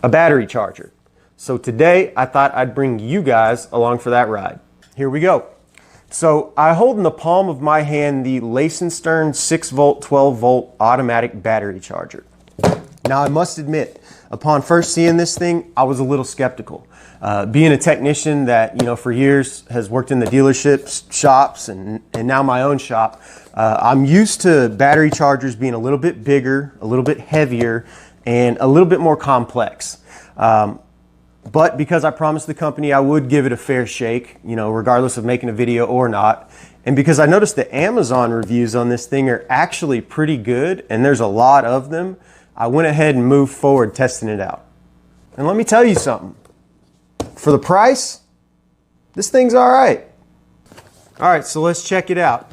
a battery charger. So today I thought I'd bring you guys along for that ride. Here we go. So I hold in the palm of my hand the Stern 6 volt, 12 volt automatic battery charger. Now I must admit, upon first seeing this thing, I was a little skeptical. Being a technician that, for years has worked in the dealerships, shops, and now my own shop, I'm used to battery chargers being a little bit bigger, a little bit heavier, and a little bit more complex. But because I promised the company I would give it a fair shake, regardless of making a video or not, and because I noticed the Amazon reviews on this thing are actually pretty good, and there's a lot of them, I went ahead and moved forward testing it out. And let me tell you something. For the price, this thing's all right. All right, so let's check it out.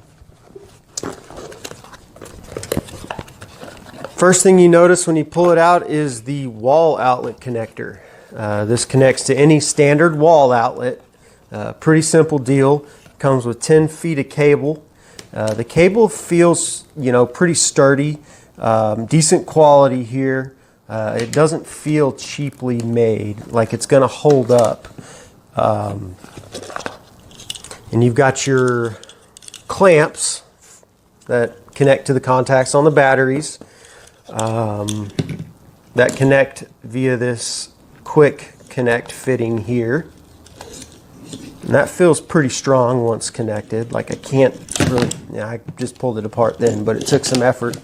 First thing you notice when you pull it out is the wall outlet connector. This connects to any standard wall outlet. Pretty simple deal. Comes with 10 feet of cable. The cable feels, pretty sturdy. Decent quality here. It doesn't feel cheaply made, like it's going to hold up. And you've got your clamps that connect to the contacts on the batteries that connect via this quick connect fitting here. And that feels pretty strong once connected. Like I can't really, I just pulled it apart then, but it took some effort.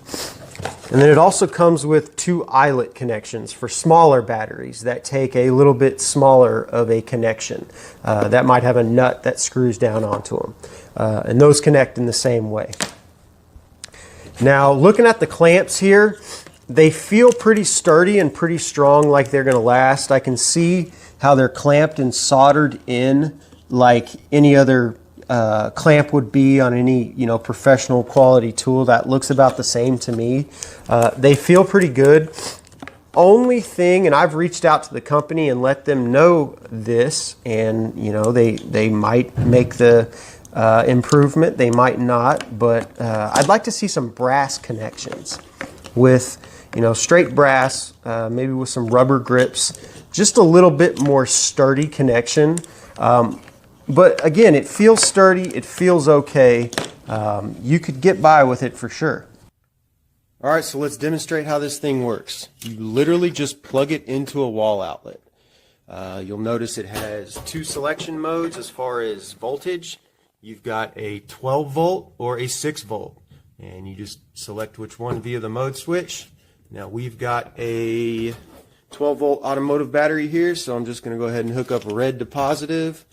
And then it also comes with 2 eyelet connections for smaller batteries that take a little bit smaller of a connection. That might have a nut that screws down onto them. And those connect in the same way. Now, looking at the clamps here, they feel pretty sturdy and pretty strong, like they're going to last. I can see how they're clamped and soldered in like any other clamp would be on any professional quality tool. That looks about the same to me. They feel pretty good. Only thing, and I've reached out to the company and let them know this, and they might make the improvement, they might not, but I'd like to see some brass connections with straight brass, maybe with some rubber grips, just a little bit more sturdy connection. But again, it feels sturdy, it feels okay. You could get by with it for sure. All right, so let's demonstrate how this thing works. You literally just plug it into a wall outlet. You'll notice it has 2 selection modes as far as voltage. You've got a 12 volt or a 6 volt, and you just select which one via the mode switch. Now we've got a 12 volt automotive battery here, so I'm just going to go ahead and hook up red to positive,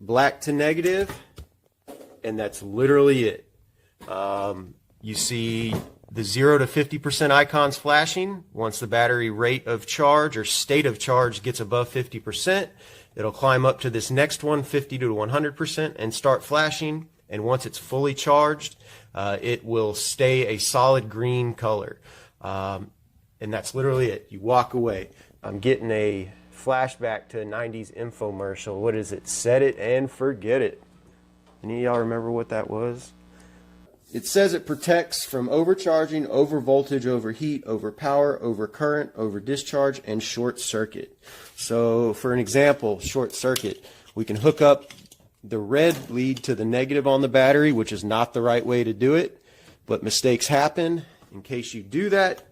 black to negative, and that's literally it. You see the 0 to 50% icons flashing. Once the battery rate of charge or state of charge gets above 50%, it'll climb up to this next one, 50 to 100%, and start flashing. And once it's fully charged, it will stay a solid green color. And that's literally it. You walk away. I'm getting a flashback to a 90s infomercial. What is it? Set it and forget it. Any of y'all remember what that was? It says it protects from overcharging, over voltage, overheat, over power, over current, over discharge, and short circuit. So for an example, short circuit, we can hook up the red lead to the negative on the battery, which is not the right way to do it, but mistakes happen. In case you do that,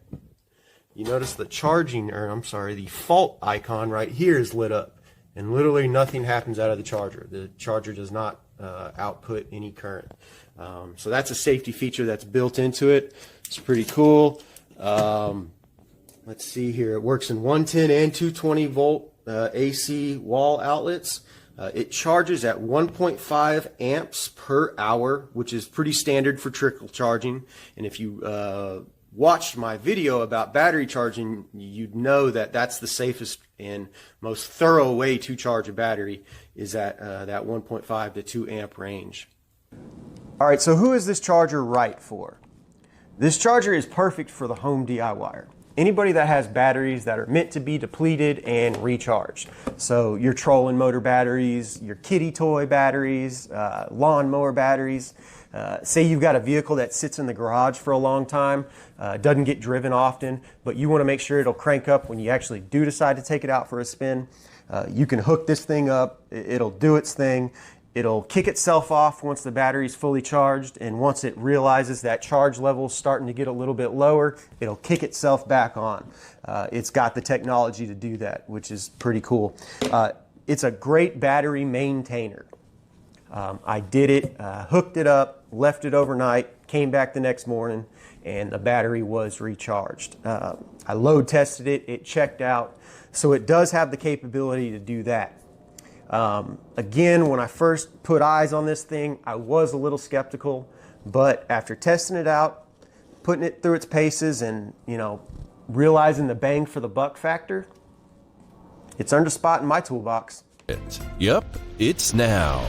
you notice the the fault icon right here is lit up, and literally nothing happens out of the charger. The charger does not output any current. So that's a safety feature that's built into it. It's pretty cool. Let's see here. It works in 110 and 220 volt AC wall outlets. It charges at 1.5 amps per hour, which is pretty standard for trickle charging. And if you watched my video about battery charging, you'd know that that's the safest and most thorough way to charge a battery is at that 1.5 to 2 amp range. All right, so who is this charger right for? This charger is perfect for the home DIYer. Anybody that has batteries that are meant to be depleted and recharged. So your trolling motor batteries, your kitty toy batteries, lawnmower batteries, Say you've got a vehicle that sits in the garage for a long time, doesn't get driven often, but you want to make sure it'll crank up when you actually do decide to take it out for a spin. You can hook this thing up, it'll do its thing. It'll kick itself off once the battery's fully charged, and once it realizes that charge level is starting to get a little bit lower, it'll kick itself back on. It's got the technology to do that, which is pretty cool. It's a great battery maintainer. I did it, hooked it up, left it overnight, came back the next morning, and the battery was recharged. I load tested it, it checked out, so it does have the capability to do that. Again, when I first put eyes on this thing, I was a little skeptical, but after testing it out, putting it through its paces, and realizing the bang for the buck factor, it's earned a spot in my toolbox. Yep, it's now.